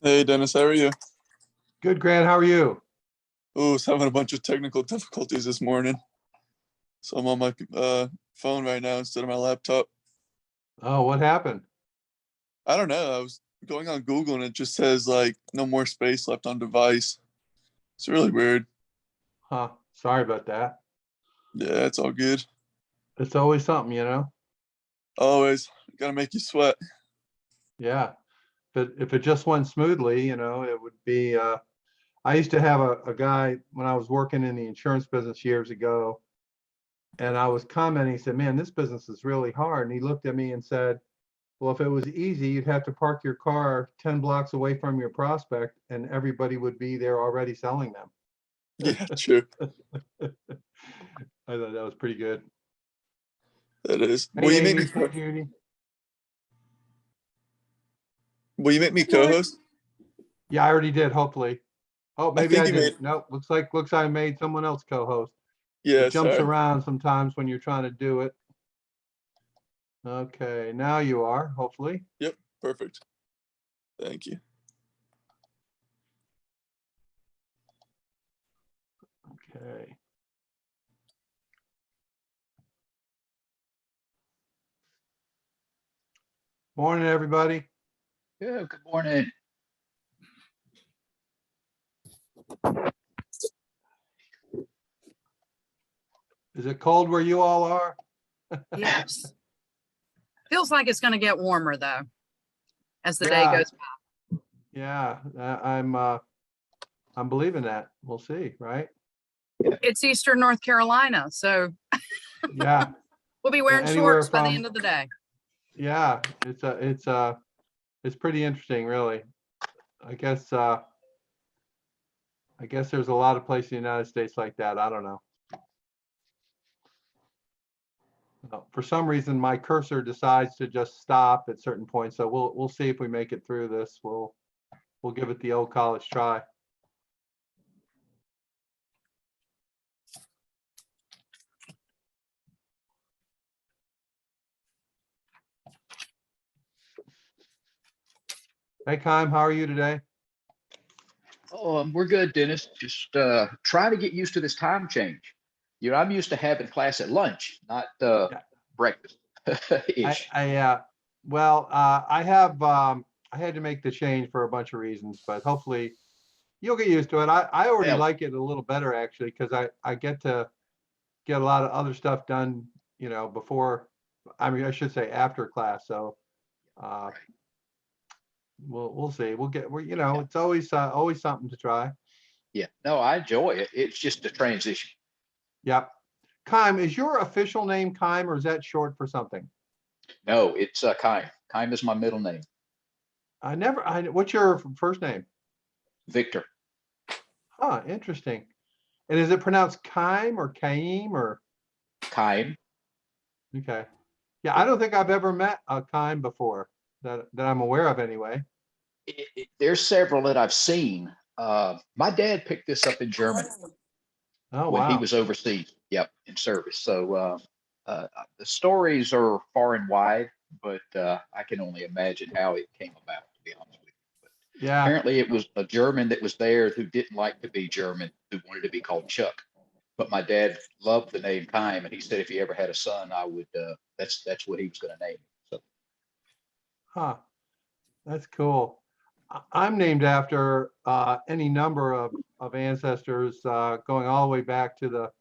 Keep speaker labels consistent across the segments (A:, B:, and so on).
A: Hey Dennis, how are you?
B: Good, Grant. How are you?
A: Oh, I was having a bunch of technical difficulties this morning, so I'm on my phone right now instead of my laptop.
B: Oh, what happened?
A: I don't know. I was going on Google and it just says like no more space left on device. It's really weird.
B: Huh. Sorry about that.
A: Yeah, it's all good.
B: It's always something, you know?
A: Always gotta make you sweat.
B: Yeah. If it just went smoothly, it would be I used to have a guy when I was working in the insurance business years ago, and I was commenting, he said, "Man, this business is really hard." And he looked at me and said, "Well, if it was easy, you'd have to park your car 10 blocks away from your prospect and everybody would be there already selling them."
A: Yeah, true.
B: I thought that was pretty good.
A: That is.
B: Hey, Amy. Hey, Judy.
A: Will you make me co-host?
B: Yeah, I already did, hopefully. Oh,
A: I
B: maybe
A: think
B: I
A: you made.
B: didn't. Nope. Looks I made someone else co-host. It
A: Yeah,
B: jumps
A: sorry.
B: around sometimes when you're trying to do it. Okay, now you are, hopefully.
A: Yep, perfect. Thank you.
B: Okay. Morning, everybody.
C: Yeah, good morning.
B: Is it cold where you all are?
D: Yes. Feels like it's going to get warmer though, as the day
B: Yeah.
D: goes by.
B: Yeah, I'm believing that. We'll see, right?
D: It's Eastern North Carolina, so
B: Yeah.
D: we'll be wearing
B: Anywhere
D: shorts by the
B: from-
D: end of the day.
B: Yeah, it's pretty interesting, really. I guess there's a lot of places in the United States like that. I don't know. For some reason, my cursor decides to just stop at certain points. So we'll see if we make it through this. We'll give it the old college try. Hey, Kime, how are you today?
C: Oh, we're good, Dennis. Just trying to get used to this time change. I'm used to having class at lunch, not
B: Yeah.
C: breakfast. Ish.
B: I had to make the change for a bunch of reasons, but hopefully you'll get used to it. I already
C: Yeah.
B: like it a little better actually, because I get to get a lot of other stuff done, before, I should say after class. So
C: Right.
B: we'll see.
C: Yeah.
B: It's always something to try.
C: Yeah. No, I enjoy it. It's just a transition.
B: Yep. Kime, is your official name Kime, or is that short for something?
C: No, it's Kime. Kime is my middle name.
B: What's your first name?
C: Victor.
B: Huh, interesting. And is it pronounced Kime or Kaim or?
C: Kime.
B: Okay. Yeah, I don't think I've ever met a Kime before that I'm aware of anyway.
C: There's several that I've seen. My dad picked this up in Germany
B: Oh,
C: when he
B: wow.
C: was overseas. Yep, in service. So the stories are far and wide, but I can only imagine how it came about, to be honest with you. But
B: Yeah.
C: apparently, it was a German that was there who didn't like to be German, who wanted to be called Chuck. But my dad loved the name Kime, and he said if he ever had a son, I would. That's what he was going to name him. So
B: Huh. That's cool. I'm named after any number of ancestors, going all the way back to the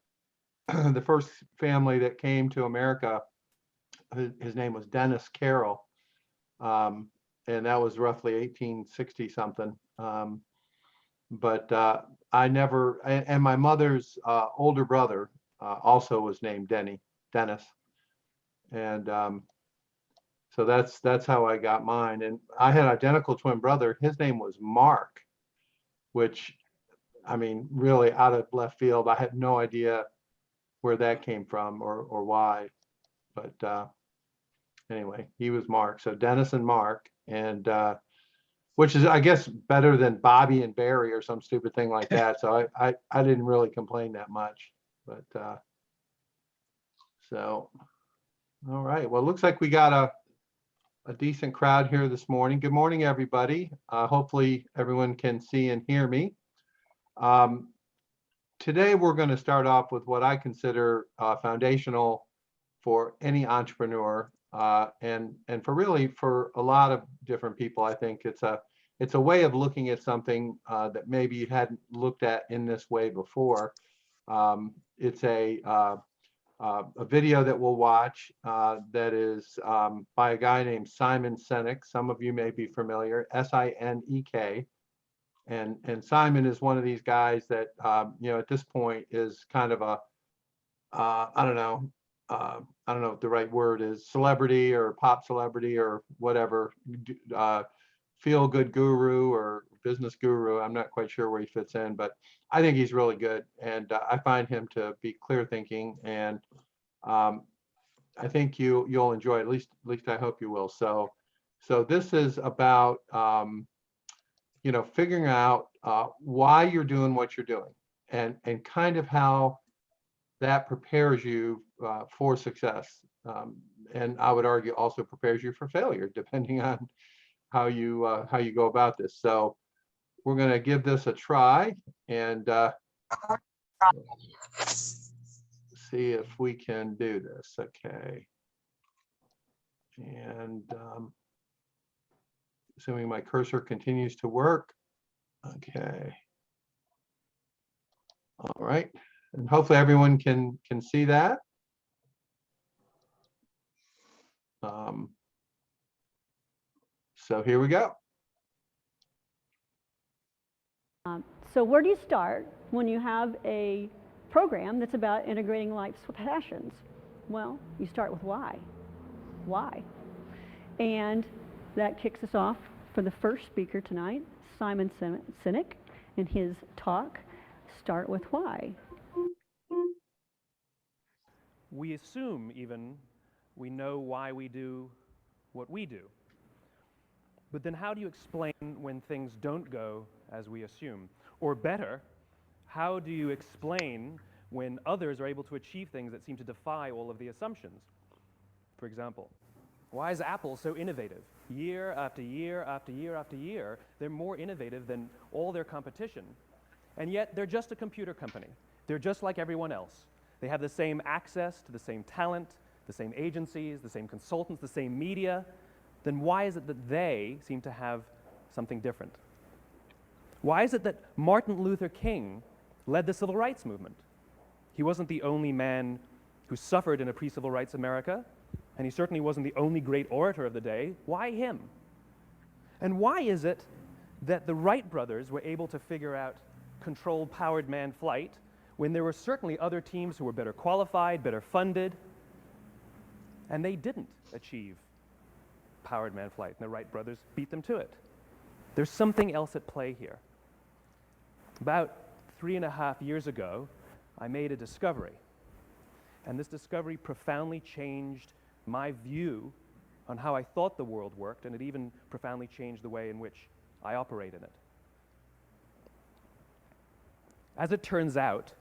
B: the first family that came to America. His name was Dennis Carroll, and that was roughly 1860 something. But I never, and my mother's older brother also was named Dennis, and so that's how I got mine. And I had an identical twin brother. His name was Mark, which, I mean, really out of left field. I had no idea where that came from or why. But anyway, he was Mark. So Dennis and Mark, and which is, I guess, better than Bobby and Barry or some stupid thing like that. So I didn't really complain that much. But so, all right. Well, it looks like we got a decent crowd here this morning. Good morning, everybody. Hopefully everyone can see and hear me. Today, we're going to start off with what I consider foundational for any entrepreneur, and for a lot of different people. I think it's a way of looking at something that maybe you hadn't looked at in this way before. It's a video that we'll watch that is by a guy named Simon Sinek. Some of you may be familiar, Sinek. And Simon is one of these guys that, at this point is kind of a, I don't know what the right word is, celebrity or pop celebrity or whatever, feel good guru or business guru. I'm not quite sure where he fits in, but I think he's really good. And I find him to be clear thinking, and I think you'll enjoy it. At least I hope you will. So this is about, figuring out why you're doing what you're doing, and kind of how that prepares you for success. And I would argue also prepares you for failure, depending on how you go about this. So we're going to give this a try and see if we can do this. Okay. And assuming my cursor continues to work. Okay. All right. And hopefully everyone can see that. So here we go.
E: So where do you start when you have a program that's about integrating life's passions? Well, you start with why. Why? And that kicks us off for the first speaker tonight, Simon Sinek, in his talk, Start with Why.
F: We assume even we know why we do what we do. But then how do you explain when things don't go as we assume? Or better, how do you explain when others are able to achieve things that seem to defy all of the assumptions? For example, why is Apple so innovative? Year after year after year after year, they're more innovative than all their competition. And yet they're just a computer company. They're just like everyone else. They have the same access to the same talent, the same agencies, the same consultants, the same media. Then why is it that they seem to have something different? Why is it that Martin Luther King led the civil rights movement? He wasn't the only man who suffered in a pre-civil rights America, and he certainly wasn't the only great orator of the day. Why him? And why is it that the Wright brothers were able to figure out controlled powered manned flight when there were certainly other teams who were better qualified, better funded, and they didn't achieve powered manned flight, and the Wright brothers beat them to it? There's something else at play here. About 3.5 years ago, I made a discovery, and this discovery profoundly changed my view on how I thought the world worked, and it even profoundly changed the way in which I operate in it. As it turns out,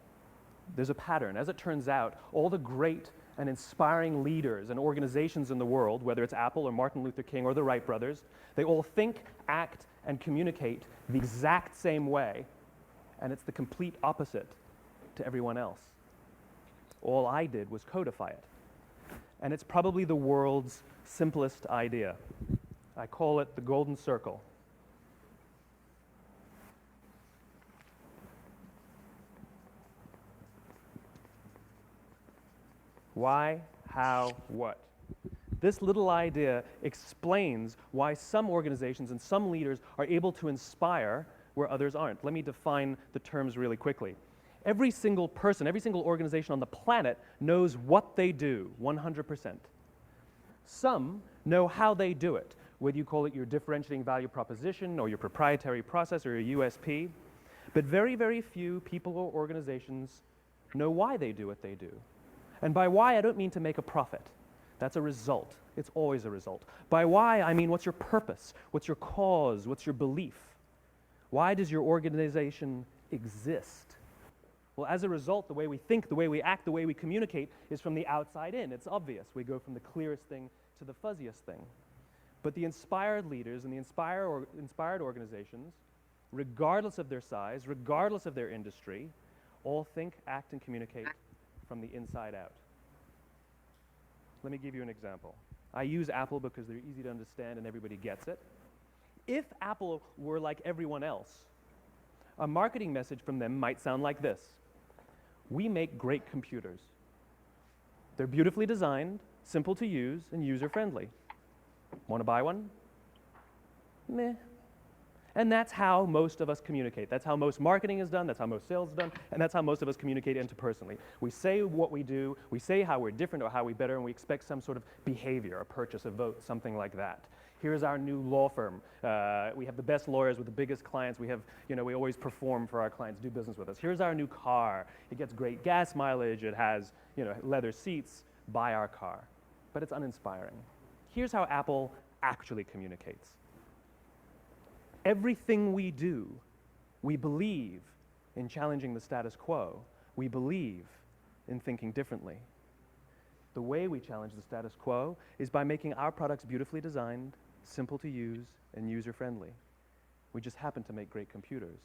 F: there's a pattern. As it turns out, all the great and inspiring leaders and organizations in the world, whether it's Apple or Martin Luther King or the Wright brothers, they all think, act, and communicate the exact same way, and it's the complete opposite to everyone else. All I did was codify it. And it's probably the world's simplest idea. I call it the golden circle. Why, how, what? This little idea explains why some organizations and some leaders are able to inspire where others aren't. Let me define the terms really quickly. Every single person, every single organization on the planet knows what they do, 100%. Some know how they do it, whether you call it your differentiating value proposition or your proprietary process or your USP. But very, very few people or organizations know why they do what they do. And by why, I don't mean to make a profit. That's a result. It's always a result. By why, I mean what's your purpose? What's your cause? What's your belief? Why does your organization exist? Well, as a result, the way we think, the way we act, the way we communicate is from the outside in. It's obvious. We go from the clearest thing to the fuzziest thing. But the inspired leaders and the inspired organizations, regardless of their size, regardless of their industry, all think, act, and communicate from the inside out. Let me give you an example. I use Apple because they're easy to understand and everybody gets it. If Apple were like everyone else, a marketing message from them might sound like this: we make great computers. They're beautifully designed, simple to use, and user-friendly. Want to buy one? Meh. And that's how most of us communicate. That's how most marketing is done, that's how most sales is done, and that's how most of us communicate interpersonally. We say what we do, we say how we're different or how we're better, and we expect some sort of behavior, a purchase, a vote, something like that. Here's our new law firm. We have the best lawyers with the biggest clients. We have, we always perform for our clients, do business with us. Here's our new car. It gets great gas mileage. It has, leather seats. Buy our car. But it's uninspiring. Here's how Apple actually communicates. Everything we do, we believe in challenging the status quo. We believe in thinking differently. The way we challenge the status quo is by making our products beautifully designed, simple to use, and user-friendly. We just happen to make great computers.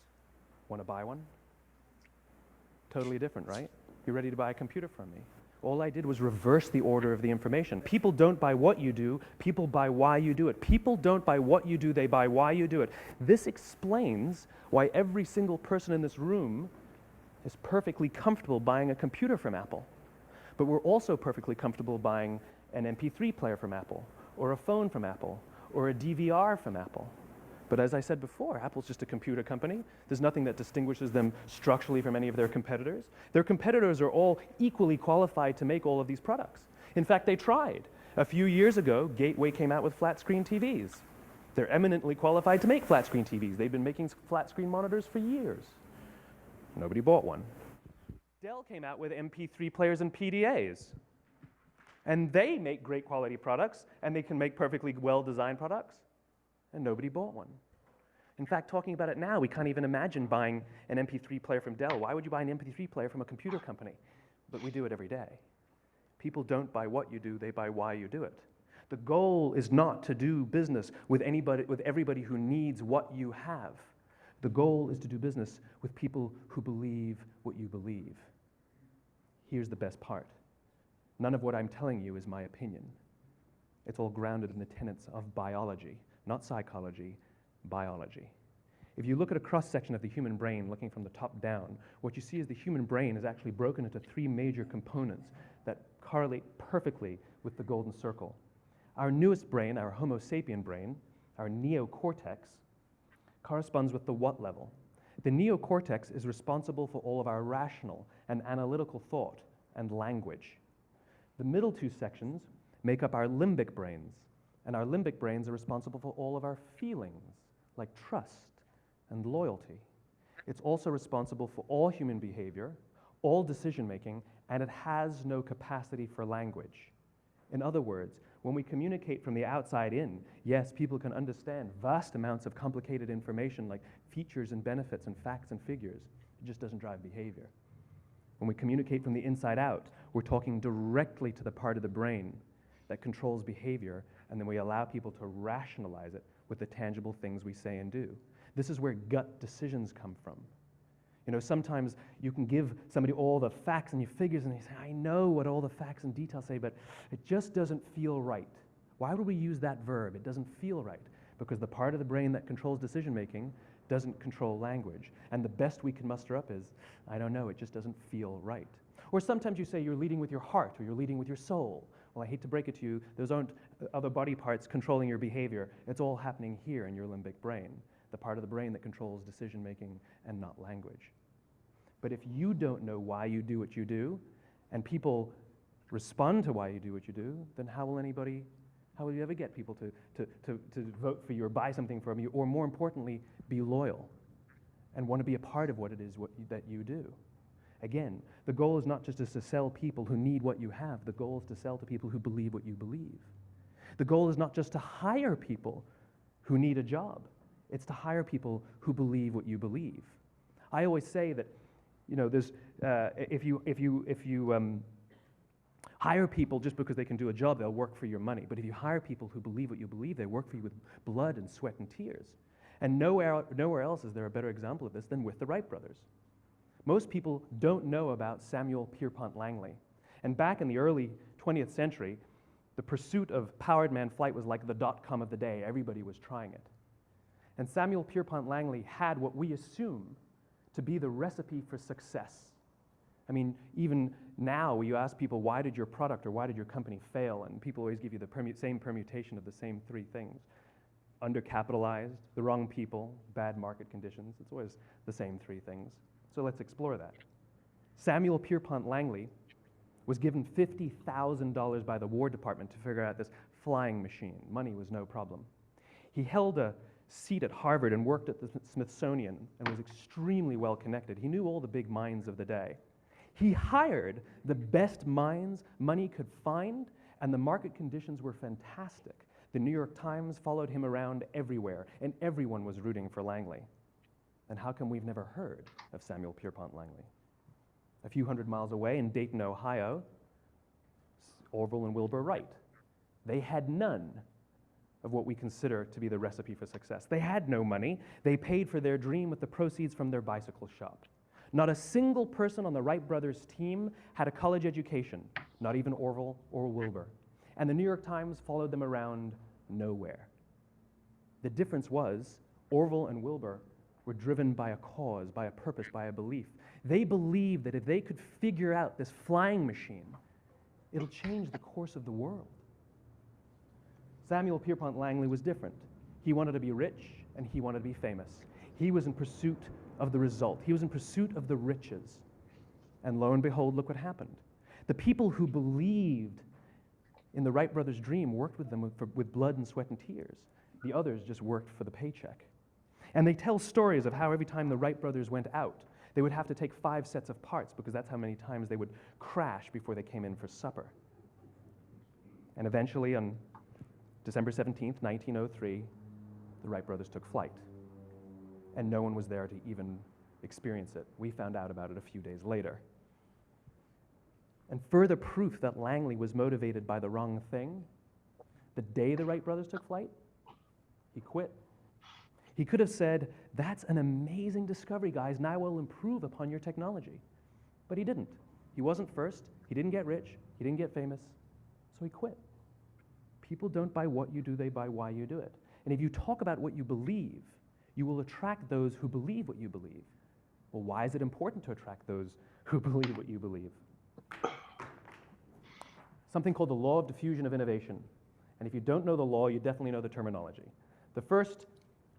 F: Want to buy one? Totally different, right? You're ready to buy a computer from me. All I did was reverse the order of the information. People don't buy what you do, people buy why you do it. People don't buy what you do, they buy why you do it. This explains why every single person in this room is perfectly comfortable buying a computer from Apple. But we're also perfectly comfortable buying an MP3 player from Apple, or a phone from Apple, or a DVR from Apple. But as I said before, Apple's just a computer company. There's nothing that distinguishes them structurally from any of their competitors. Their competitors are all equally qualified to make all of these products. In fact, they tried. A few years ago, Gateway came out with flat-screen TVs. They're eminently qualified to make flat-screen TVs. They've been making flat-screen monitors for years. Nobody bought one. Dell came out with MP3 players and PDAs. And they make great quality products, and they can make perfectly well-designed products, and nobody bought one. In fact, talking about it now, we can't even imagine buying an MP3 player from Dell. Why would you buy an MP3 player from a computer company? But we do it every day. People don't buy what you do, they buy why you do it. The goal is not to do business with everybody who needs what you have. The goal is to do business with people who believe what you believe. Here's the best part. None of what I'm telling you is my opinion. It's all grounded in the tenets of biology, not psychology, biology. If you look at a cross-section of the human brain, looking from the top down, what you see is the human brain is actually broken into three major components that correlate perfectly with the golden circle. Our newest brain, our Homo sapien brain, our neocortex, corresponds with the what level. The neocortex is responsible for all of our rational and analytical thought and language. The middle two sections make up our limbic brains, and our limbic brains are responsible for all of our feelings, like trust and loyalty. It's also responsible for all human behavior, all decision-making, and it has no capacity for language. In other words, when we communicate from the outside in, yes, people can understand vast amounts of complicated information like features and benefits and facts and figures. It just doesn't drive behavior. When we communicate from the inside out, we're talking directly to the part of the brain that controls behavior, and then we allow people to rationalize it with the tangible things we say and do. This is where gut decisions come from. Sometimes you can give somebody all the facts and your figures, and they say, I know what all the facts and details say, but it just doesn't feel right. Why would we use that verb? It doesn't feel right. Because the part of the brain that controls decision-making doesn't control language. And the best we can muster up is, I don't know, it just doesn't feel right. Or sometimes you say you're leading with your heart, or you're leading with your soul. Well, I hate to break it to you, those aren't other body parts controlling your behavior. It's all happening here in your limbic brain, the part of the brain that controls decision-making and not language. But if you don't know why you do what you do, and people respond to why you do what you do, then how will you ever get people to vote for you or buy something from you, or more importantly, be loyal and want to be a part of what it is that you do? Again, the goal is not just to sell people who need what you have. The goal is to sell to people who believe what you believe. The goal is not just to hire people who need a job. It's to hire people who believe what you believe. I always say that, there's if you Hire people just because they can do a job, they'll work for your money. But if you hire people who believe what you believe, they work for you with blood and sweat and tears. And nowhere else is there a better example of this than with the Wright brothers. Most people don't know about Samuel Pierpont Langley. And back in the early 20th century, the pursuit of powered man flight was like the dot-com of the day. Everybody was trying it. And Samuel Pierpont Langley had what we assume to be the recipe for success. I mean, even now, you ask people, why did your product or why did your company fail? And people always give you the same permutation of the same three things. Undercapitalized, the wrong people, bad market conditions. It's always the same three things. So let's explore that. Samuel Pierpont Langley was given $50,000 by the War Department to figure out this flying machine. Money was no problem. He held a seat at Harvard and worked at the Smithsonian and was extremely well connected. He knew all the big minds of the day. He hired the best minds money could find, and the market conditions were fantastic. The New York Times followed him around everywhere, and everyone was rooting for Langley. And how come we've never heard of Samuel Pierpont Langley? A few hundred miles away in Dayton, Ohio, Orville and Wilbur Wright. They had none of what we consider to be the recipe for success. They had no money. They paid for their dream with the proceeds from their bicycle shop. Not a single person on the Wright brothers' team had a college education, not even Orville or Wilbur. And the New York Times followed them around nowhere. The difference was Orville and Wilbur were driven by a cause, by a purpose, by a belief. They believed that if they could figure out this flying machine, it'll change the course of the world. Samuel Pierpont Langley was different. He wanted to be rich and he wanted to be famous. He was in pursuit of the result. He was in pursuit of the riches. And lo and behold, look what happened. The people who believed in the Wright brothers' dream worked with them with blood and sweat and tears. The others just worked for the paycheck. And they tell stories of how every time the Wright brothers went out, they would have to take 5 sets of parts because that's how many times they would crash before they came in for supper. And eventually, on December 17th, 1903, the Wright brothers took flight. And no one was there to even experience it. We found out about it a few days later. And further proof that Langley was motivated by the wrong thing, the day the Wright brothers took flight, he quit. He could have said, that's an amazing discovery, guys. Now we'll improve upon your technology. But he didn't. He wasn't first. He didn't get rich. He didn't get famous. So he quit. People don't buy what you do, they buy why you do it. And if you talk about what you believe, you will attract those who believe what you believe. Well, why is it important to attract those who believe what you believe? Something called the Law of Diffusion of Innovation. And if you don't know the law, you definitely know the terminology. The first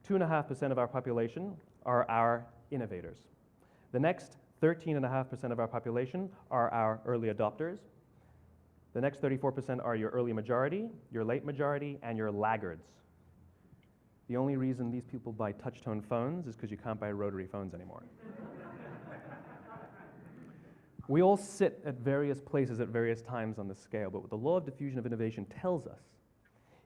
F: 2.5% of our population are our innovators. The next 13.5% of our population are our early adopters. The next 34% are your early majority, your late majority, and your laggards. The only reason these people buy touch-tone phones is because you can't buy rotary phones anymore. We all sit at various places at various times on the scale, but what the Law of Diffusion of Innovation tells us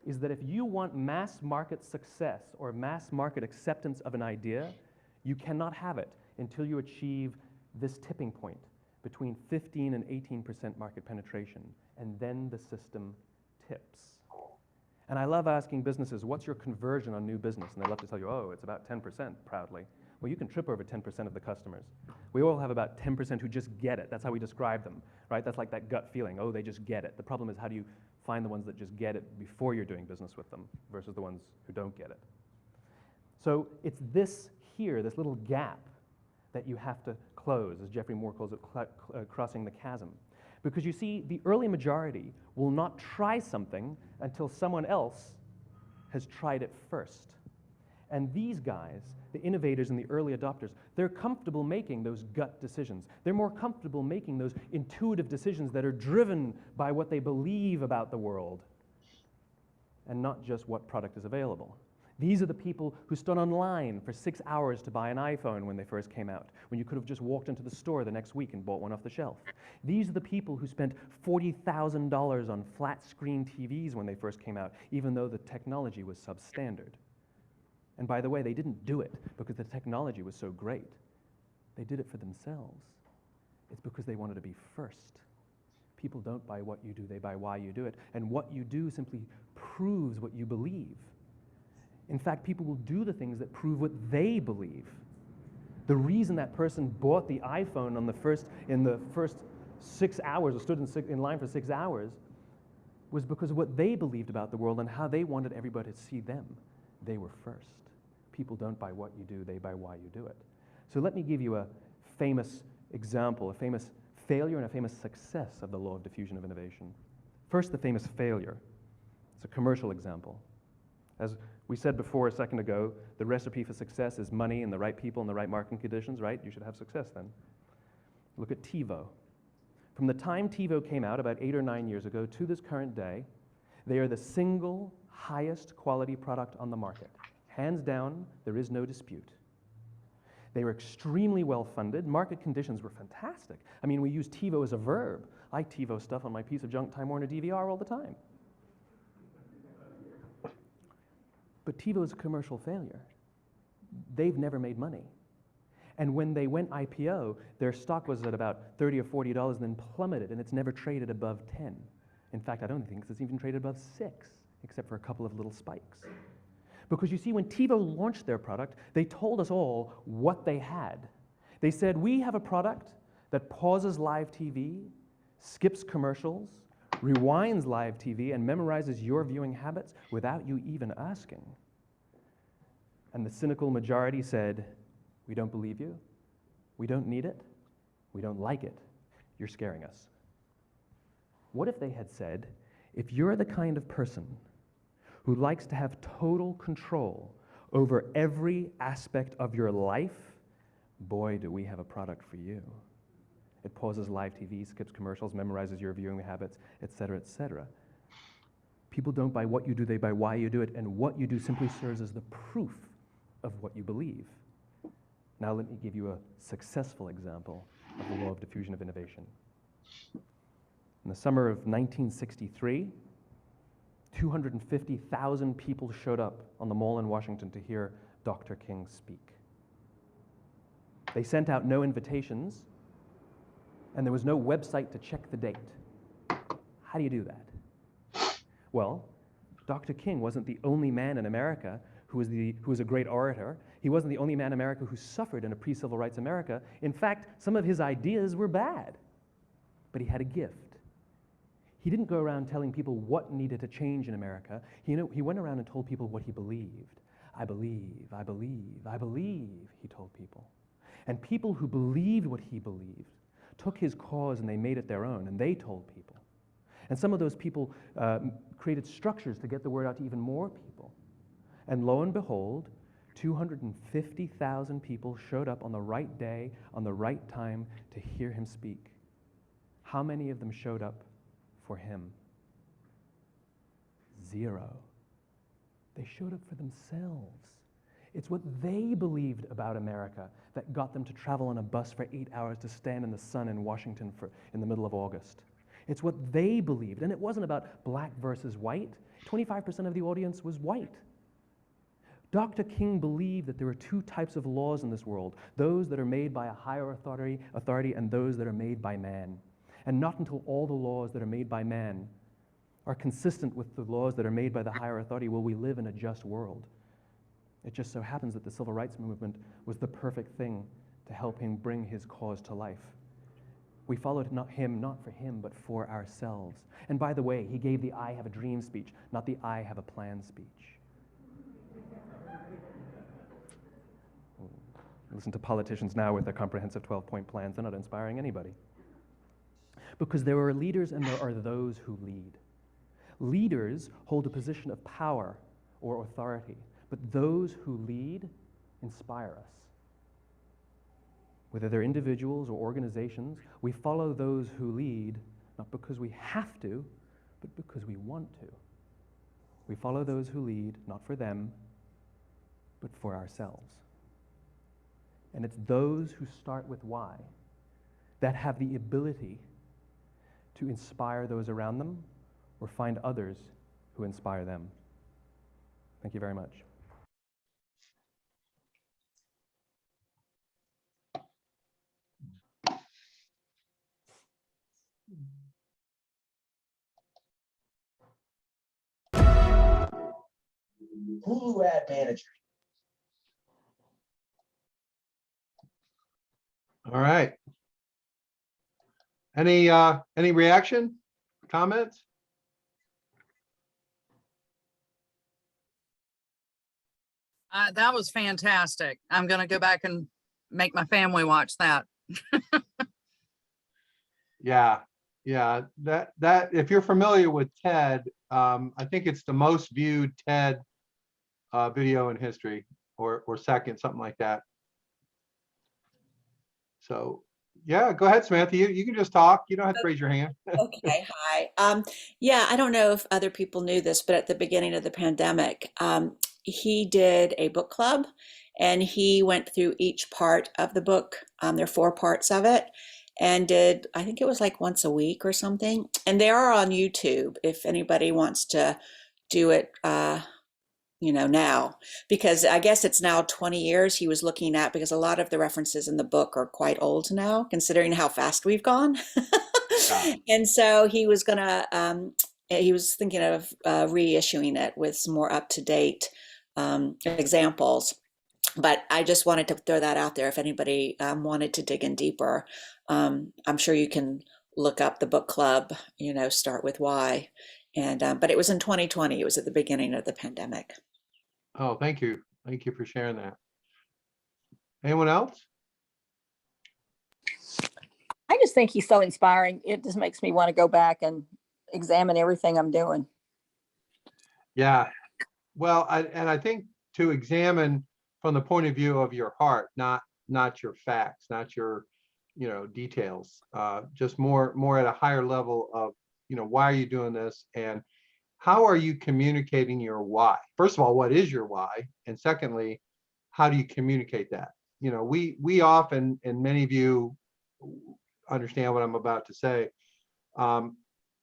F: is that if you want mass market success or mass market acceptance of an idea, you cannot have it until you achieve this tipping point between 15 and 18% market penetration, and then the system tips. And I love asking businesses, what's your conversion on new business? And they love to tell you, oh, it's about 10%, proudly. Well, you can trip over 10% of the customers. We all have about 10% who just get it. That's how we describe them, right? That's like that gut feeling, oh, they just get it. The problem is, how do you find the ones that just get it before you're doing business with them versus the ones who don't get it? So it's this here, this little gap, that you have to close, as Jeffrey Moore calls it, crossing the chasm. Because you see, the early majority will not try something until someone else has tried it first. And these guys, the innovators and the early adopters, they're comfortable making those gut decisions. They're more comfortable making those intuitive decisions that are driven by what they believe about the world and not just what product is available. These are the people who stood online for 6 hours to buy an iPhone when they first came out, when you could have just walked into the store the next week and bought one off the shelf. These are the people who spent $40,000 on flat-screen TVs when they first came out, even though the technology was substandard. And by the way, they didn't do it because the technology was so great. They did it for themselves. It's because they wanted to be first. People don't buy what you do, they buy why you do it. And what you do simply proves what you believe. In fact, people will do the things that prove what they believe. The reason that person bought the iPhone in the first 6 hours, or stood in line for 6 hours, was because of what they believed about the world and how they wanted everybody to see them. They were first. People don't buy what you do, they buy why you do it. So let me give you a famous example, a famous failure and a famous success of the law of diffusion of innovation. First, the famous failure. It's a commercial example. As we said before a second ago, the recipe for success is money and the right people and the right marketing conditions, right? You should have success then. Look at TiVo. From the time TiVo came out about 8 or 9 years ago to this current day, they are the single highest quality product on the market. Hands down, there is no dispute. They were extremely well funded. Market conditions were fantastic. I mean, we use TiVo as a verb. I TiVo stuff on my piece of junk Time Warner DVR all the time. But TiVo is a commercial failure. They've never made money. And when they went IPO, their stock was at about $30 or $40 and then plummeted, and it's never traded above 10. In fact, I don't think it's even traded above 6, except for a couple of little spikes. Because you see, when TiVo launched their product, they told us all what they had. They said, we have a product that pauses live TV, skips commercials, rewinds live TV, and memorizes your viewing habits without you even asking. And the cynical majority said, we don't believe you, we don't need it, we don't like it, you're scaring us. What if they had said, if you're the kind of person who likes to have total control over every aspect of your life, boy, do we have a product for you. It pauses live TV, skips commercials, memorizes your viewing habits, etc., etc. People don't buy what you do, they buy why you do it, and what you do simply serves as the proof of what you believe. Now let me give you a successful example of the law of diffusion of innovation. In the summer of 1963, 250,000 people showed up on the Mall in Washington to hear Dr. King speak. They sent out no invitations, and there was no website to check the date. How do you do that? Well, Dr. King wasn't the only man in America who was a great orator. He wasn't the only man in America who suffered in a pre-civil rights America. In fact, some of his ideas were bad, but he had a gift. He didn't go around telling people what needed to change in America. He went around and told people what he believed. I believe, I believe, I believe, he told people. And people who believed what he believed took his cause and they made it their own, and they told people. And some of those people created structures to get the word out to even more people. And lo and behold, 250,000 people showed up on the right day, on the right time to hear him speak. How many of them showed up for him? 0. They showed up for themselves. It's what they believed about America that got them to travel on a bus for 8 hours to stand in the sun in Washington in the middle of August. It's what they believed, and it wasn't about black versus white. 25% of the audience was white. Dr. King believed that there are 2 types of laws in this world, those that are made by a higher authority and those that are made by man. And not until all the laws that are made by man are consistent with the laws that are made by the higher authority will we live in a just world. It just so happens that the civil rights movement was the perfect thing to help him bring his cause to life. We followed not for him, but for ourselves. And by the way, he gave the I have a dream speech, not the I have a plan speech. Listen to politicians now with their comprehensive 12-point plans. They're not inspiring anybody. Because there are leaders and there are those who lead. Leaders hold a position of power or authority, but those who lead inspire us. Whether they're individuals or organizations, we follow those who lead not because we have to, but because we want to. We follow those who lead not for them, but for ourselves. And it's those who start with why that have the ability to inspire those around them or find others who inspire them. Thank you very much.
G: Hulu ad manager.
B: All right. Any reaction, comments?
D: That was fantastic. I'm going to go back and make my family watch that.
B: Yeah, yeah. That if you're familiar with TED, I think it's the most viewed TED video in history, or second, something like that. So yeah, go ahead, Samantha. You can just talk. You don't have to raise your hand.
H: Okay, hi. Yeah, I don't know if other people knew this, but at the beginning of the pandemic, he did a book club and he went through each part of the book. There are 4 parts of it, and did, I think it was like once a week or something. And they are on YouTube if anybody wants to do it, now, because I guess it's now 20 years he was looking at, because a lot of the references in the book are quite old now, considering how fast we've gone. And so he was thinking of reissuing it with some more up-to-date examples. But I just wanted to throw that out there if anybody wanted to dig in deeper. I'm sure you can look up the book club, start with why. And but it was in 2020. It was at the beginning of the pandemic.
B: Oh, thank you. Thank you for sharing that. Anyone else?
I: I just think he's so inspiring. It just makes me want to go back and examine everything I'm doing.
B: Yeah. Well, I think to examine from the point of view of your heart, not your facts, not your details, just more at a higher level of why are you doing this, and how are you communicating your why? First of all, what is your why? And secondly, how do you communicate that? We often, and many of you understand what I'm about to say,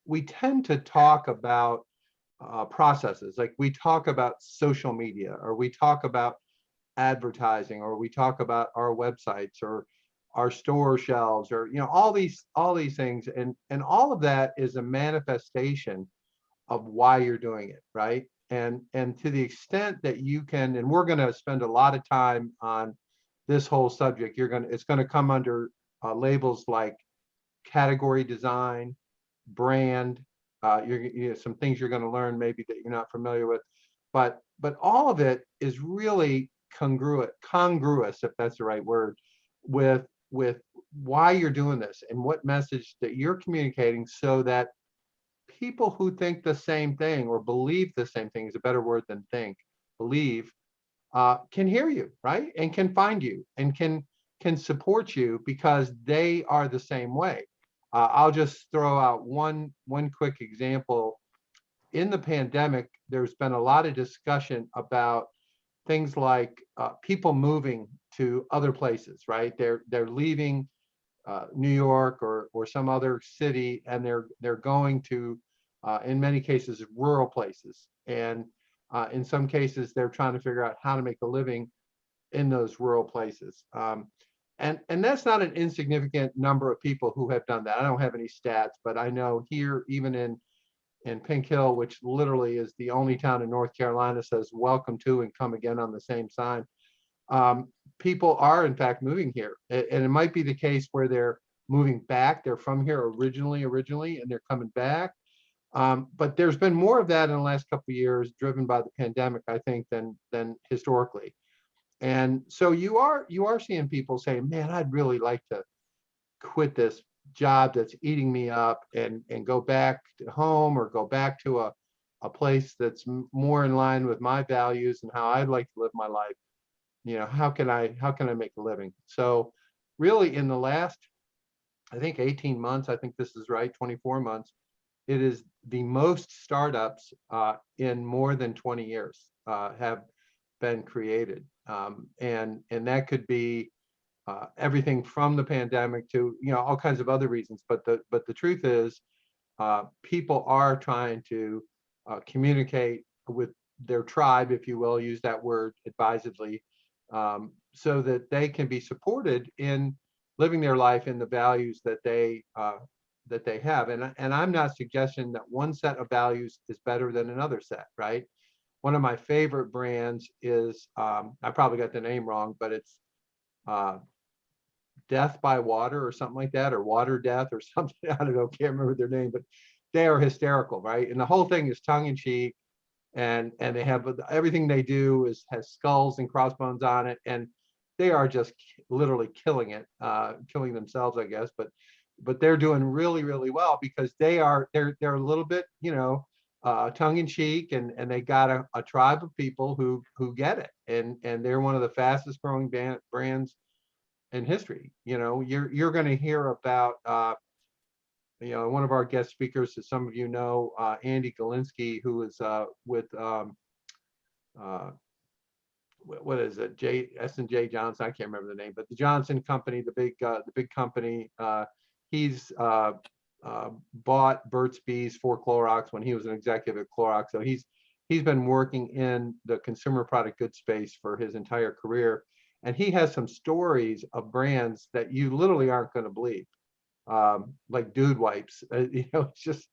B: we tend to talk about processes. Like we talk about social media, or we talk about advertising, or we talk about our websites or our store shelves, or all these things, and all of that is a manifestation of why you're doing it, right? And to the extent that you can, and we're going to spend a lot of time on this whole subject, it's going to come under labels like category design, brand. Some things you're going to learn maybe that you're not familiar with, but all of it is really congruous, if that's the right word, with why you're doing this and what message that you're communicating, so that people who think the same thing or believe the same thing, is a better word than think, believe, can hear you, right? And can find you and can support you because they are the same way. I'll just throw out one quick example. In the pandemic, there's been a lot of discussion about things like people moving to other places, right? They're leaving New York or some other city, and they're going to, in many cases, rural places. And in some cases, they're trying to figure out how to make a living in those rural places. And that's not an insignificant number of people who have done that. I don't have any stats, but I know here, even in Pink Hill, which literally is the only town in North Carolina says welcome to and come again on the same sign, people are in fact moving here. And it might be the case where they're moving back. They're from here originally, and they're coming back. But there's been more of that in the last couple of years, driven by the pandemic, I think, than historically. And so you are seeing people saying, man, I'd really like to quit this job that's eating me up and go back to home, or go back to a place that's more in line with my values and how I'd like to live my life. How can I make a living? So really, in the last, I think 18 months, I think this is right, 24 months, it is the most startups in more than 20 years have been created. And that could be everything from the pandemic to all kinds of other reasons. But the truth is, people are trying to communicate with their tribe, if you will, use that word advisedly, so that they can be supported in living their life in the values that they have. And I'm not suggesting that one set of values is better than another set, right? one of my favorite brands is, I probably got the name wrong, but it's Death by Water or something like that, or Water Death or something. I don't know, can't remember their name, but they are hysterical, right? And the whole thing is tongue in cheek, and they have everything they do has skulls and crossbones on it, and they are just literally killing it, killing themselves, I guess, but they're doing really, really well because they're a little bit, tongue in cheek, and they got a tribe of people who get it, and they're one of the fastest growing brands in history. You're going to hear about, one of our guest speakers, as some of you know, Andy Galinsky, who is with what is it, S&J Johnson? I can't remember the name, but the Johnson Company, the big company. He's bought Burt's Bees for Clorox when he was an executive at Clorox. So he's been working in the consumer product goods space for his entire career, and he has some stories of brands that you literally aren't going to believe, like Dude Wipes. It's just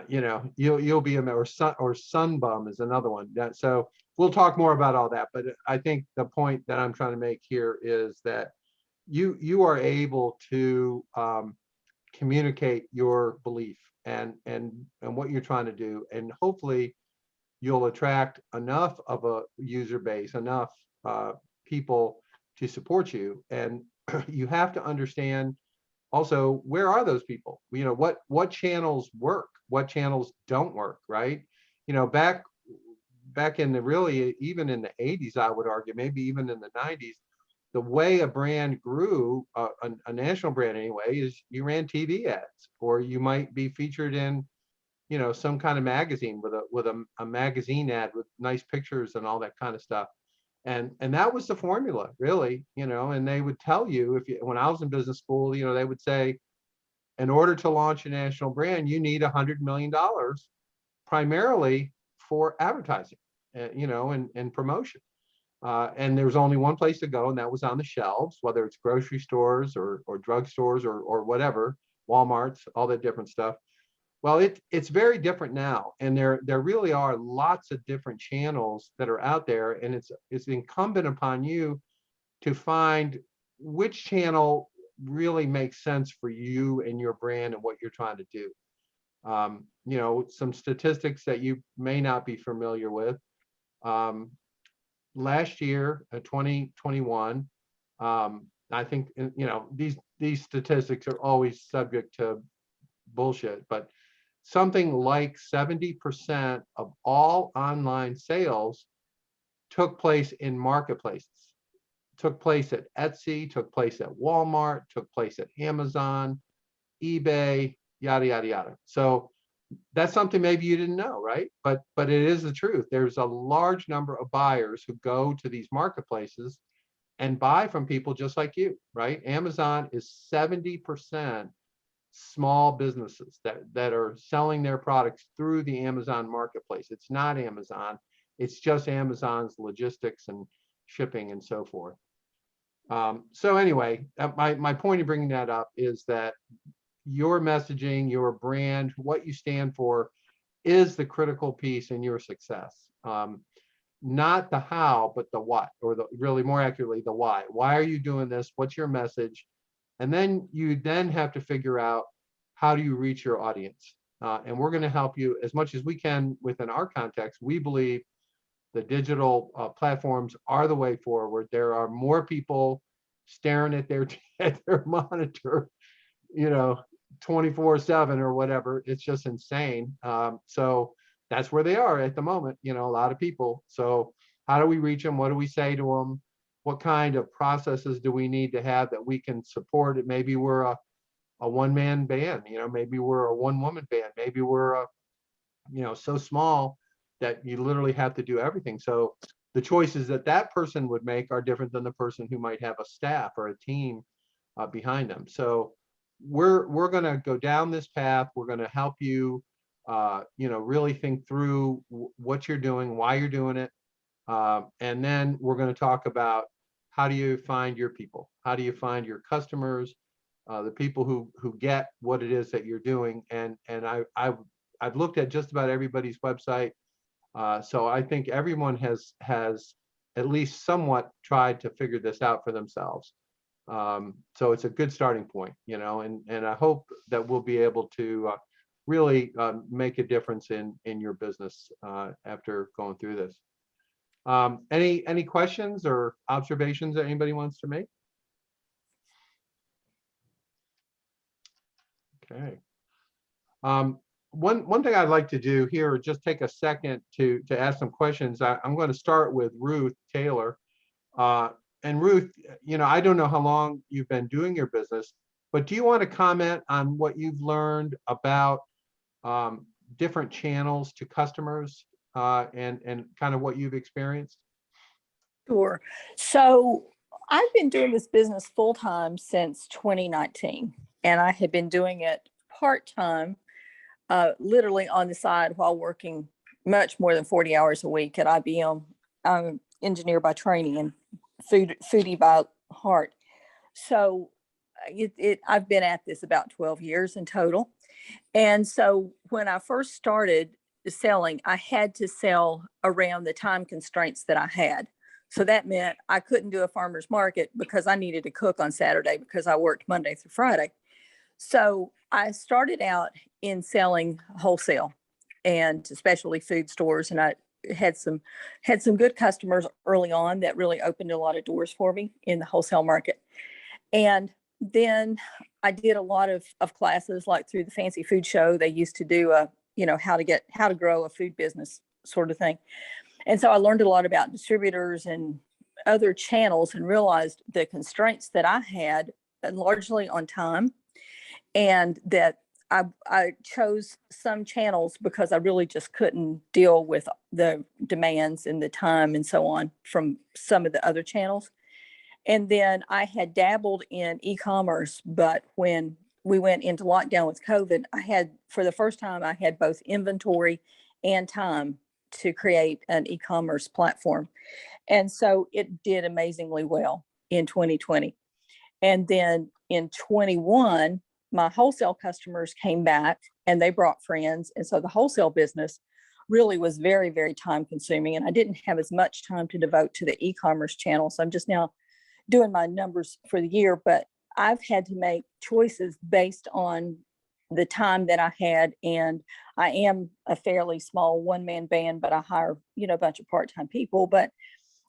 B: you'll be amazed. Or Sun Bum is another one. So we'll talk more about all that, but I think the point that I'm trying to make here is that you are able to communicate your belief and what you're trying to do, and hopefully you'll attract enough of a user base, enough people to support you. And you have to understand also, where are those people? What channels work, what channels don't work, right? Back in even in the 80s, I would argue, maybe even in the 90s, the way a brand grew, a national brand anyway, is you ran TV ads, or you might be featured in, some kind of magazine with a magazine ad with nice pictures and all that kind of stuff. And that was the formula, really, and they would tell you, when I was in business school, they would say, in order to launch a national brand, you need $100 million primarily for advertising, and promotion. And there was only one place to go, and that was on the shelves, whether it's grocery stores or drugstores or whatever, Walmart's, all that different stuff. Well, it's very different now, and there really are lots of different channels that are out there, and it's incumbent upon you to find which channel really makes sense for you and your brand and what you're trying to do. Some statistics that you may not be familiar with. Last year, 2021, I think, these statistics are always subject to bullshit, but something like 70% of all online sales took place in marketplaces, took place at Etsy, took place at Walmart, took place at Amazon, eBay, yada, yada, yada. So that's something maybe you didn't know, right? But it is the truth. There's a large number of buyers who go to these marketplaces and buy from people just like you, right? Amazon is 70% small businesses that are selling their products through the Amazon marketplace. It's not Amazon, it's just Amazon's logistics and shipping and so forth. So anyway, my point in bringing that up is that your messaging, your brand, what you stand for is the critical piece in your success. Not the how, but the what, or really more accurately, the why. Why are you doing this? What's your message? And then you have to figure out, how do you reach your audience? And we're going to help you as much as we can within our context. We believe the digital platforms are the way forward. There are more people staring at their monitor, 24/7 or whatever. It's just insane. So that's where they are at the moment, a lot of people. So how do we reach them? What do we say to them? What kind of processes do we need to have that we can support it? Maybe we're a one-man band, maybe we're a one-woman band, maybe we're so small that you literally have to do everything. So the choices that person would make are different than the person who might have a staff or a team behind them. So we're going to go down this path. We're going to help you, really think through what you're doing, why you're doing it. And then we're going to talk about, how do you find your people? How do you find your customers? The people who get what it is that you're doing. And I've looked at just about everybody's website. So I think everyone has at least somewhat tried to figure this out for themselves. So it's a good starting point, you know, and I hope that we'll be able to really make a difference in your business after going through this. Any questions or observations that anybody wants to make? Okay. One thing I'd like to do here, just take a second to ask some questions. I'm going to start with Ruth Taylor. And Ruth, you know, I don't know how long you've been doing your business, but do you want to comment on what you've learned about different channels to customers and kind of what you've experienced?
I: Sure. So I've been doing this business full time since 2019, and I had been doing it part time, literally on the side while working much more than 40 hours a week at IBM. I'm an engineer by training and foodie by heart. So I've been at this about 12 years in total. And so when I first started selling, I had to sell around the time constraints that I had. So that meant I couldn't do a farmer's market because I needed to cook on Saturday because I worked Monday through Friday. So I started out in selling wholesale and especially food stores. And I had some good customers early on that really opened a lot of doors for me in the wholesale market. And then I did a lot of classes, like through the Fancy Food Show. They used to do how to grow a food business sort of thing. And so I learned a lot about distributors and other channels and realized the constraints that I had, and largely on time, and that I chose some channels because I really just couldn't deal with the demands and the time and so on from some of the other channels. And then I had dabbled in e-commerce, but when we went into lockdown with COVID, for the first time, I had both inventory and time to create an e-commerce platform. And so it did amazingly well in 2020. And then in 21, my wholesale customers came back and they brought friends. And so the wholesale business really was very, very time consuming. And I didn't have as much time to devote to the e-commerce channel. So I'm just now doing my numbers for the year, but I've had to make choices based on the time that I had. And I am a fairly small one-man band, but I hire, a bunch of part-time people, but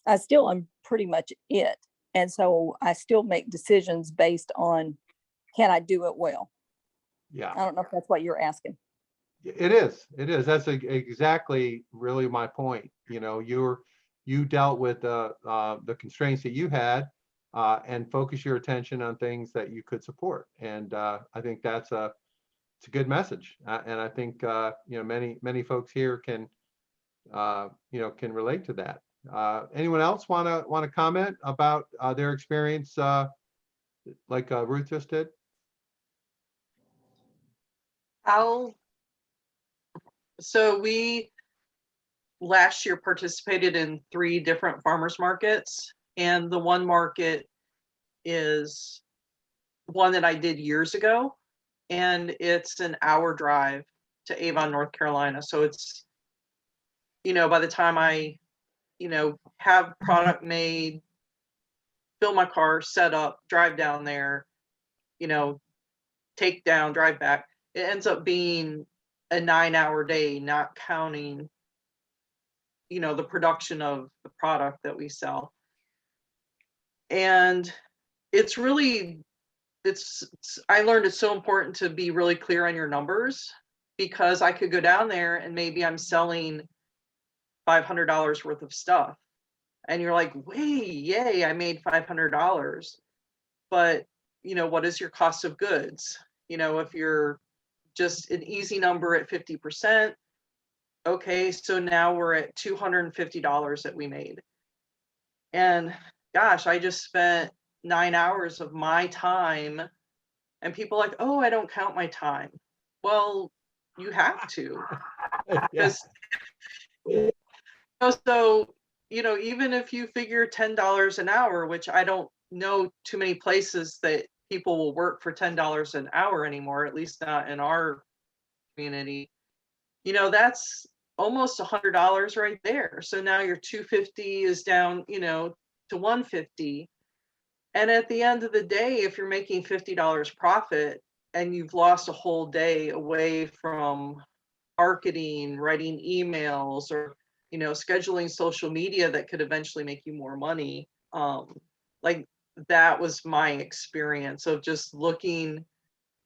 I: I still am pretty much it. And so I still make decisions based on, can I do it well?
B: Yeah.
I: I don't know if that's what you're asking.
B: It is. That's exactly really my point. You dealt with the constraints that you had and focus your attention on things that you could support. And I think it's a good message. And I think many folks here can relate to that. Anyone else want to comment about their experience like Ruth just did?
G: So we last year participated in 3 different farmers markets, and the one market is one that I did years ago, and it's an hour drive to Avon, North Carolina. So it's, by the time I, have product made, fill my car, set up, drive down there, take down, drive back, it ends up being a 9-hour day, not counting, the production of the product that we sell. And it's really, I learned it's so important to be really clear on your numbers, because I could go down there and maybe I'm selling $500 worth of stuff. And you're like, yay, I made $500. But, what is your cost of goods? If you're just an easy number at 50%, okay, so now we're at $250 that we made. And gosh, I just spent 9 hours of my time, and people are like, oh, I don't count my time. Well, you have to. Because so, even if you figure $10 an hour, which I don't know too many places that people will work for $10 an hour anymore, at least not in our community, that's almost $100 right there. So now your 250 is down, to 150. And at the end of the day, if you're making $50 profit and you've lost a whole day away from marketing, writing emails, or scheduling social media that could eventually make you more money, like that was my experience of just looking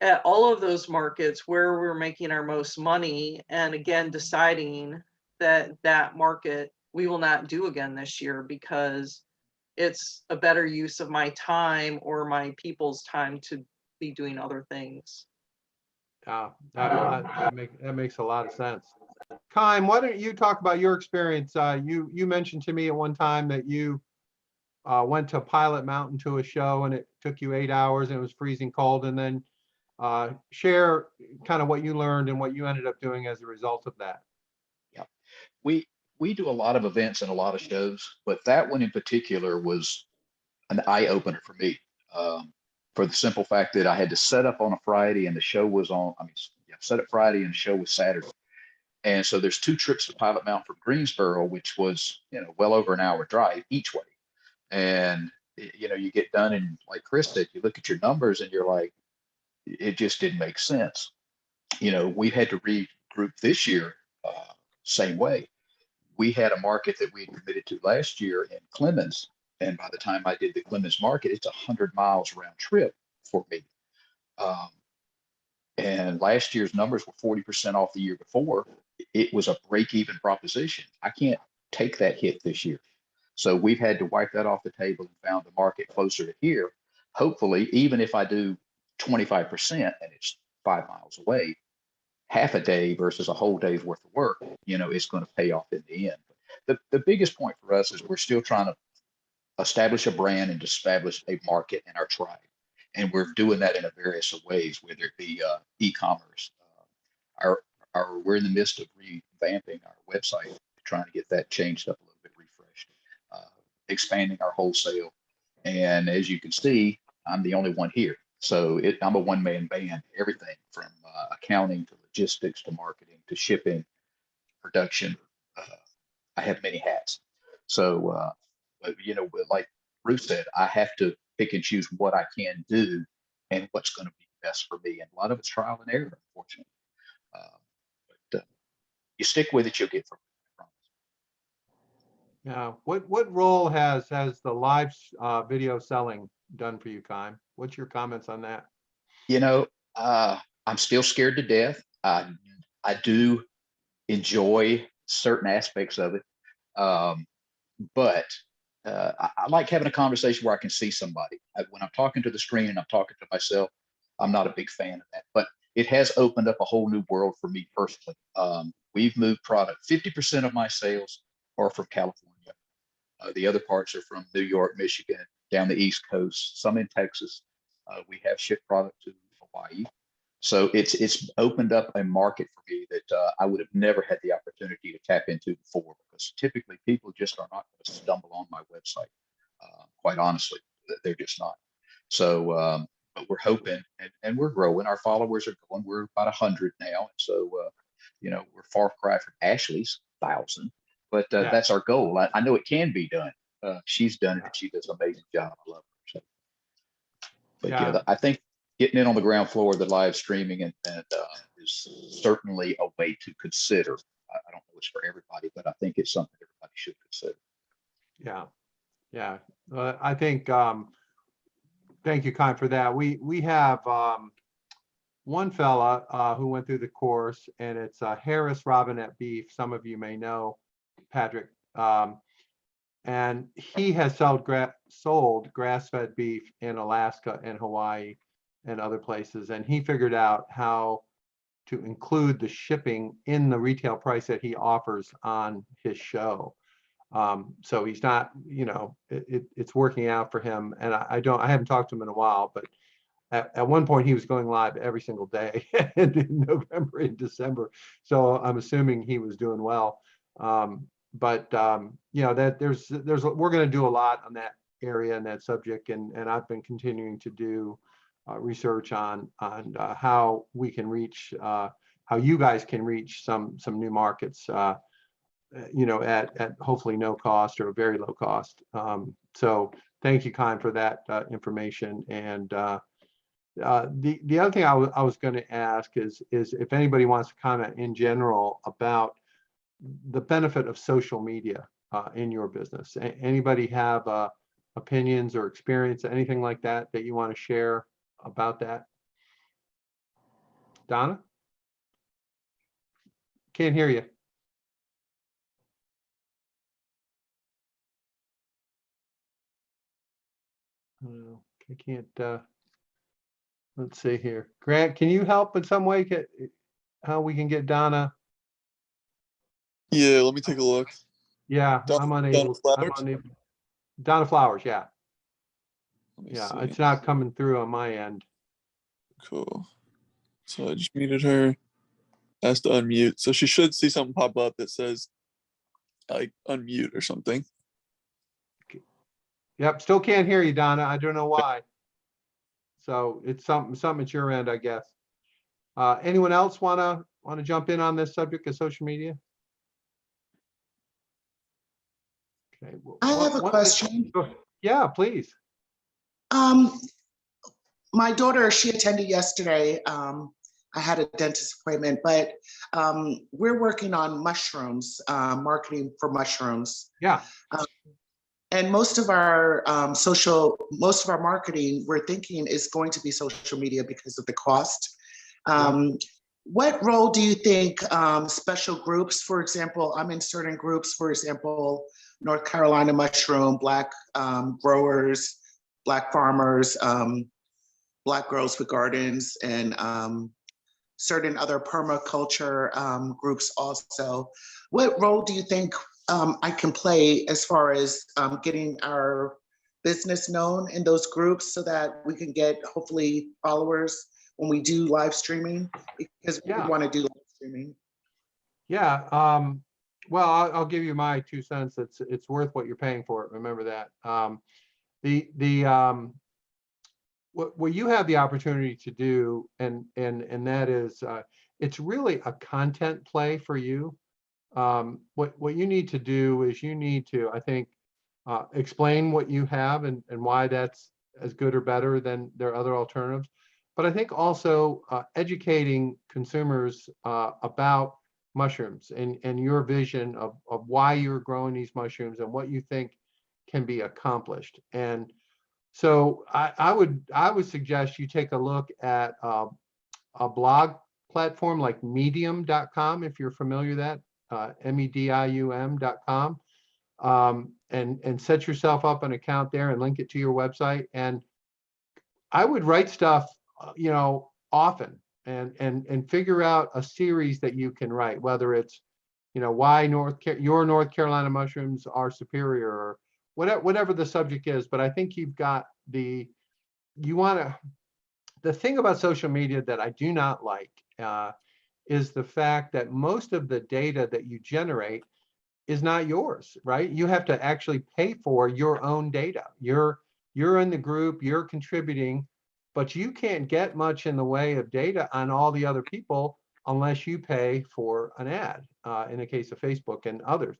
G: at all of those markets where we're making our most money, and again deciding that market we will not do again this year because it's a better use of my time or my people's time to be doing other things.
B: Yeah, that makes a lot of sense. Kime, why don't you talk about your experience? You mentioned to me at one time that you went to Pilot Mountain to a show and it took you 8 hours and it was freezing cold, and then share kind of what you learned and what you ended up doing as a result of that.
C: Yeah, we do a lot of events and a lot of shows, but that one in particular was an eye opener for me. For the simple fact that I had to set up on a Friday and the show was on. Set up Friday and the show was Saturday. And so there's 2 trips to Pilot Mountain from Greensboro, which was, well over an hour drive each way. And, you get done and like Chris said, you look at your numbers and you're like, it just didn't make sense. We had to regroup this year, same way. We had a market that we had committed to last year in Clemens. And by the time I did the Clemens market, it's 100 miles round trip for me. And last year's numbers were 40% off the year before. It was a break-even proposition. I can't take that hit this year. So we've had to wipe that off the table and found a market closer to here. Hopefully, even if I do 25% and it's 5 miles away, half a day versus a whole day's worth of work, it's going to pay off in the end. The biggest point for us is we're still trying to establish a brand and establish a market in our tribe. And we're doing that in a various ways, whether it be e-commerce. We're in the midst of revamping our website, trying to get that changed up a little bit, refreshed, expanding our wholesale. And as you can see, I'm the only one here. So I'm a one-man band, everything from accounting to logistics to marketing to shipping, production. I have many hats. So, like Ruth said, I have to pick and choose what I can do and what's going to be best for me. And a lot of it's trial and error, unfortunately. But you stick with it, you'll get from it.
B: Yeah. What role has the live video selling done for you, Kime? What's your comments on that?
C: I'm still scared to death. I do enjoy certain aspects of it. But I like having a conversation where I can see somebody. When I'm talking to the screen and I'm talking to myself, I'm not a big fan of that. But it has opened up a whole new world for me personally. We've moved product. 50% of my sales are from California. The other parts are from New York, Michigan, down the East Coast, some in Texas. We have shipped product to Hawaii. So it's opened up a market for me that I would have never had the opportunity to tap into before, because typically people just are not going to stumble on my website. Quite honestly, they're just not. So, but we're hoping, and we're growing. Our followers are going. We're about 100 now. And so, we're far cry from Ashley's 1,000, but that's our goal. I know it can be done. She's done it, and she does an amazing job. I love her. So, but I think getting in on the ground floor of the live streaming and is certainly a way to consider. I don't know it's for everybody, but I think it's something everybody should consider.
B: Yeah. I think, thank you, Kime, for that. We have one fella who went through the course, and it's Harris Robinette Beef. Some of you may know Patrick. And he has sold grass-fed beef in Alaska and Hawaii and other places. And he figured out how to include the shipping in the retail price that he offers on his show. So he's not, it's working out for him. And I haven't talked to him in a while, but at one point he was going live every single day in November and December. So I'm assuming he was doing well. But that we're going to do a lot on that area and that subject. And I've been continuing to do research on how we can reach you guys can reach some new markets, you know, at hopefully no cost or very low cost. So thank you, Kyle, for that information. And the other thing I was going to ask is if anybody wants to comment in general about the benefit of social media in your business. Anybody have opinions or experience, anything like that you want to share about that? Donna? Can't hear you. I can't, let's see here. Grant, can you help in some way get how we can get Donna?
A: Yeah, let me take a look.
B: Yeah, I'm unable. Donna Flowers, yeah.
A: Let me
B: Yeah,
A: see.
B: it's not coming through on my end.
A: Cool. So I just muted her. Asked to unmute. So she should see something pop up that says like unmute or something.
B: Yep, still can't hear you, Donna. I don't know why. So it's something at your end, I guess. Anyone else wanna jump in on this subject of social media? Okay.
J: I have a question.
B: Yeah, please.
J: My daughter, she attended yesterday. I had a dentist appointment, but we're working on mushrooms, marketing for mushrooms.
B: Yeah.
J: And most of our marketing, we're thinking is going to be social media because of the cost. What role do you think special groups, for example, I'm in certain groups, for example, North Carolina mushroom, Black growers, Black farmers, Black girls with gardens, and certain other permaculture groups also. What role do you think I can play as far as getting our business known in those groups so that we can get hopefully followers when we do live streaming, because we want to do live streaming?
B: Yeah. Well, I'll give you my 2 cents. It's worth what you're paying for it. Remember that. What you have the opportunity to do, and that is, it's really a content play for you. What you need to do is you need to, I think, explain what you have and why that's as good or better than their other alternatives. But I think also educating consumers about mushrooms and your vision of why you're growing these mushrooms and what you think can be accomplished. And so I would suggest you take a look at a blog platform like medium.com, if you're familiar with that, medium.com, and set yourself up an account there and link it to your website. And I would write stuff, you know, often and figure out a series that you can write, whether it's, you know, why your North Carolina mushrooms are superior, or whatever the subject is. But I think you've got the thing about social media that I do not like is the fact that most of the data that you generate is not yours, right? You have to actually pay for your own data. You're in the group, you're contributing, but you can't get much in the way of data on all the other people unless you pay for an ad, in the case of Facebook and others.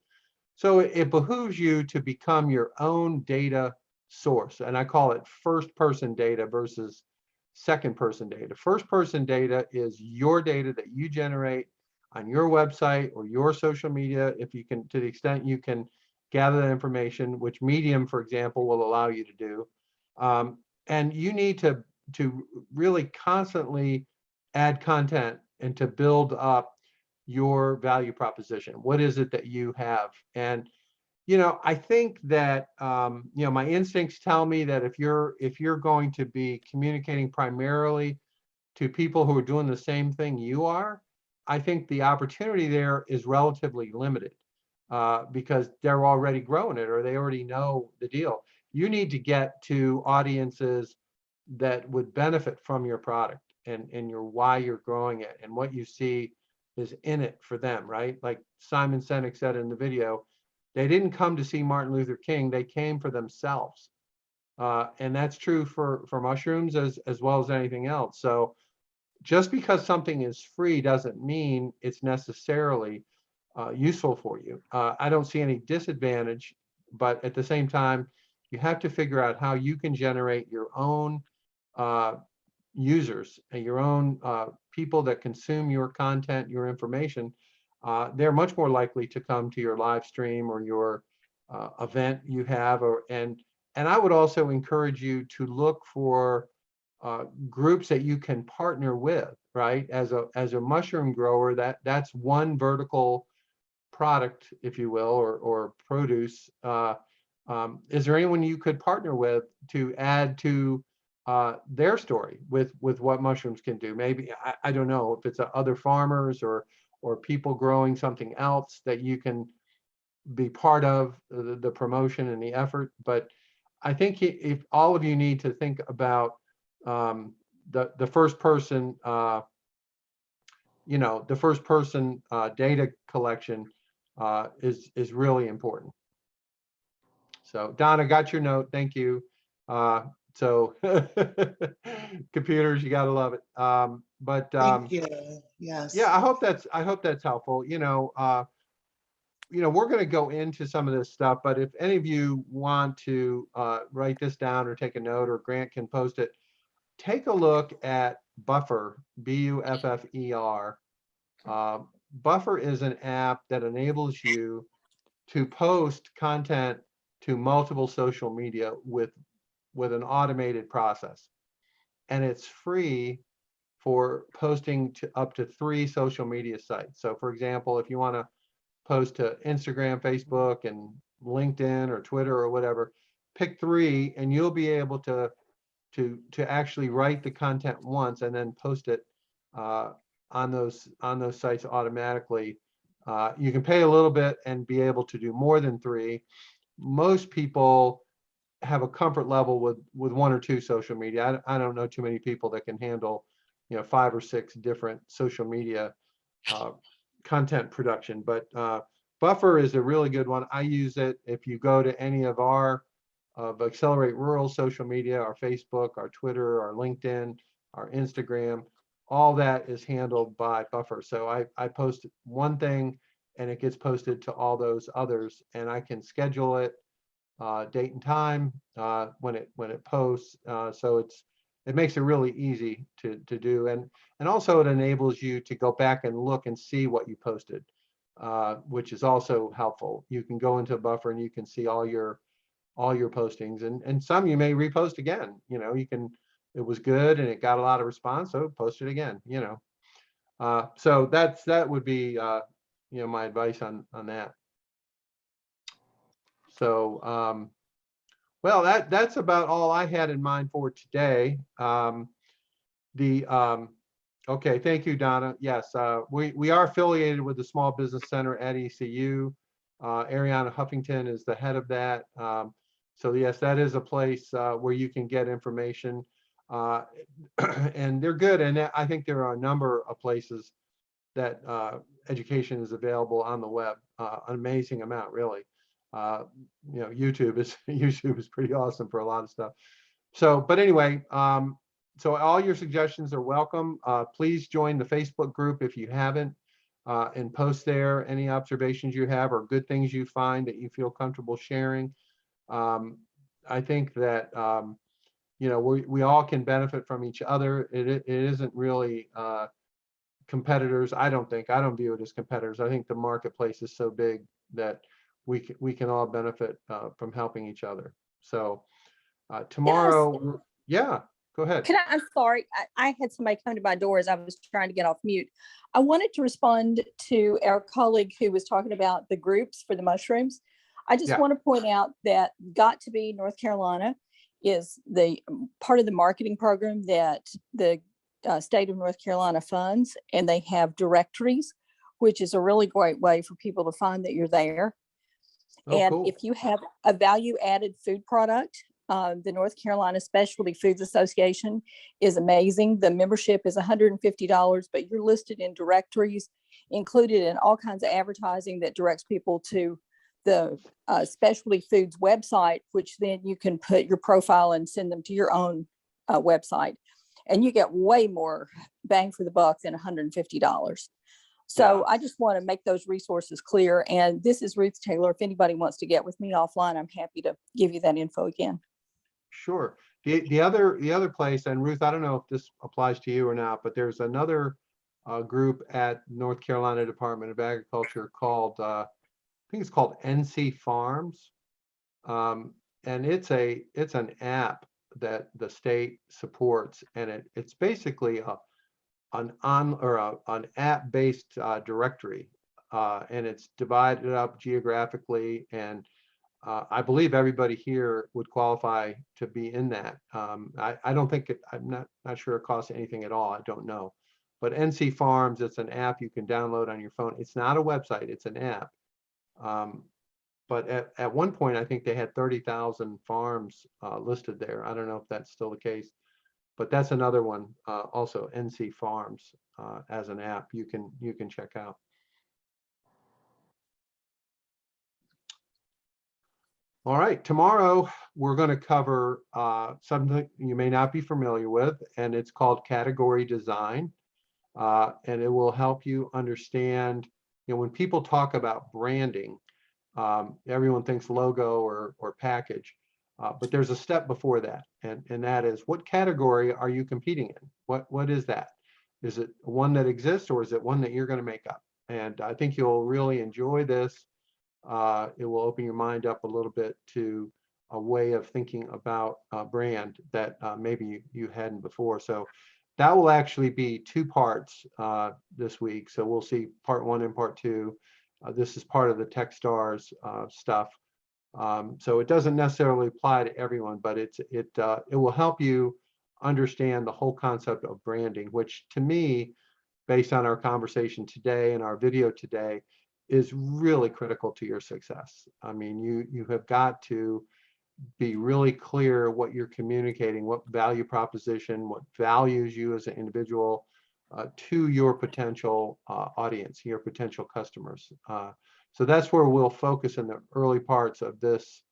B: So it behooves you to become your own data source. And I call it first person data versus second person data. First person data is your data that you generate on your website or your social media, if you can, to the extent you can gather that information, which Medium, for example, will allow you to do. And you need to really constantly add content and to build up your value proposition. What is it that you have? And, you know, I think that, you know, my instincts tell me that if you're going to be communicating primarily to people who are doing the same thing you are, I think the opportunity there is relatively limited because they're already growing it or they already know the deal. You need to get to audiences that would benefit from your product and your why you're growing it and what you see is in it for them, right? Like Simon Sinek said in the video, they didn't come to see Martin Luther King, they came for themselves. And that's true for mushrooms as well as anything else. So just because something is free doesn't mean it's necessarily useful for you. I don't see any disadvantage, but at the same time, you have to figure out how you can generate your own users and your own people that consume your content, your information. They're much more likely to come to your live stream or your event you have, and I would also encourage you to look for groups that you can partner with, right? As a mushroom grower, that's one vertical product, if you will, or produce. Is there anyone you could partner with to add to their story with what mushrooms can do? Maybe I don't know if it's other farmers or people growing something else that you can be part of the promotion and the effort. But I think if all of you need to think about the first person, the first person data collection is really important. So Donna, got your note. Thank you. So computers, you gotta love it.
J: Thank you. Yes.
B: Yeah, I hope that's helpful. We're going to go into some of this stuff, but if any of you want to write this down or take a note, or Grant can post it, take a look at Buffer, Buffer. Buffer is an app that enables you to post content to multiple social media with an automated process. And it's free for posting to up to 3 social media sites. So for example, if you want to post to Instagram, Facebook, and LinkedIn or Twitter or whatever, pick 3 and you'll be able to actually write the content once and then post it on those sites automatically. You can pay a little bit and be able to do more than 3. Most people have a comfort level with 1 or 2 social media. I don't know too many people that can handle 5 or 6 different social media content production. But Buffer is a really good one. I use it. If you go to any of our Accelerate Rural social media, our Facebook, our Twitter, our LinkedIn, our Instagram, all that is handled by Buffer. So I post one thing and it gets posted to all those others, and I can schedule it, date and time when it posts. So it makes it really easy to do, and also it enables you to go back and look and see what you posted, which is also helpful. You can go into Buffer and you can see all your postings, and some you may repost again. It was good and it got a lot of response, so post it again. So that would be my advice on that. So well, that's about all I had in mind for today. Okay, thank you, Donna. Yes, we are affiliated with the Small Business Center at ECU. Ariana Huffington is the head of that. So yes, that is a place where you can get information, and they're good. And I think there are a number of places that education is available on the web, an amazing amount, really. YouTube is pretty awesome for a lot of stuff. So, but anyway, so all your suggestions are welcome. Please join the Facebook group if you haven't, and post there any observations you have or good things you find that you feel comfortable sharing. I think that we all can benefit from each other. It isn't really competitors. I don't view it as competitors. I think the marketplace is so big that we can all benefit from helping each other. So tomorrow, yeah, go ahead.
I: I'm sorry, I had somebody come to my door as I was trying to get off mute. I wanted to respond to our colleague who was talking about the groups for the mushrooms. I just want to point out that Got to Be North Carolina is the part of the marketing program that the state of North Carolina funds, and they have directories, which is a really great way for people to find that you're there. And
B: cool.
I: if you have a value added food product, the North Carolina Specialty Foods Association is amazing. The membership is $150, but you're listed in directories, included in all kinds of advertising that directs people to the Specialty Foods website, which then you can put your profile and send them to your own website. and you get way more bang for the buck than $150. So I just want to make those resources clear. And this is Ruth Taylor. If anybody wants to get with me offline, I'm happy to give you that info again.
B: Sure. The other place, and Ruth, I don't know if this applies to you or not, but there's another group at North Carolina Department of Agriculture called, I think it's called NC Farms. And it's an app that the state supports, and it's basically an app-based directory, and it's divided up geographically, and I believe everybody here would qualify to be in that. I don't think I'm not sure it costs anything at all. I don't know, but NC Farms, it's an app you can download on your phone. It's not a website, it's an app. But at one point, I think they had 30,000 farms listed there. I don't know if that's still the case, but that's another one, also NC Farms as an app you can check out. All right, tomorrow we're going to cover something you may not be familiar with, and it's called category design. And it will help you understand, when people talk about branding, everyone thinks logo or package, but there's a step before that, and that is, what category are you competing in? What is that? Is it one that exists, or is it one that you're going to make up? And I think you'll really enjoy this. It will open your mind up a little bit to a way of thinking about brand that maybe you hadn't before. So that will actually be 2 parts this week. So we'll see part 1 and part 2. This is part of the Techstars stuff. So it doesn't necessarily apply to everyone, but it will help you understand the whole concept of branding, which to me, based on our conversation today and our video today, is really critical to your success. I mean, you have got to be really clear what you're communicating, what value proposition, what values you as an individual to your potential audience, your potential customers. So that's where we'll focus in the early parts of this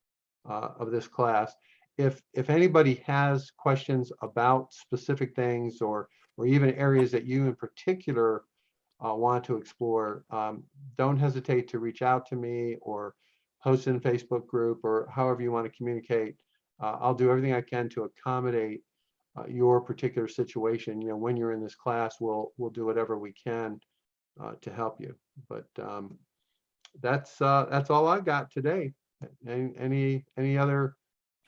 B: class. If anybody has questions about specific things or even areas that you in particular want to explore, don't hesitate to reach out to me or post in a Facebook group or however you want to communicate. I'll do everything I can to accommodate your particular situation. When you're in this class, we'll do whatever we can to help you. But that's all I got today. Any other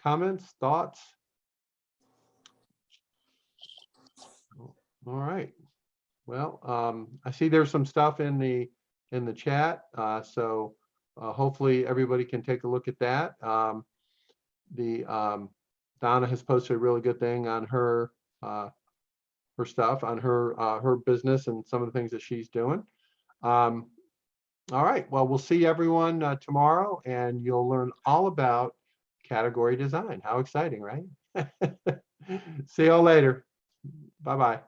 B: comments, thoughts? All right. Well, I see there's some stuff in the chat, so hopefully everybody can take a look at that. Donna has posted a really good thing on her stuff, on her business and some of the things that she's doing. All right. Well, we'll see everyone tomorrow, and you'll learn all about category design. How exciting, right? See you all later. Bye-bye.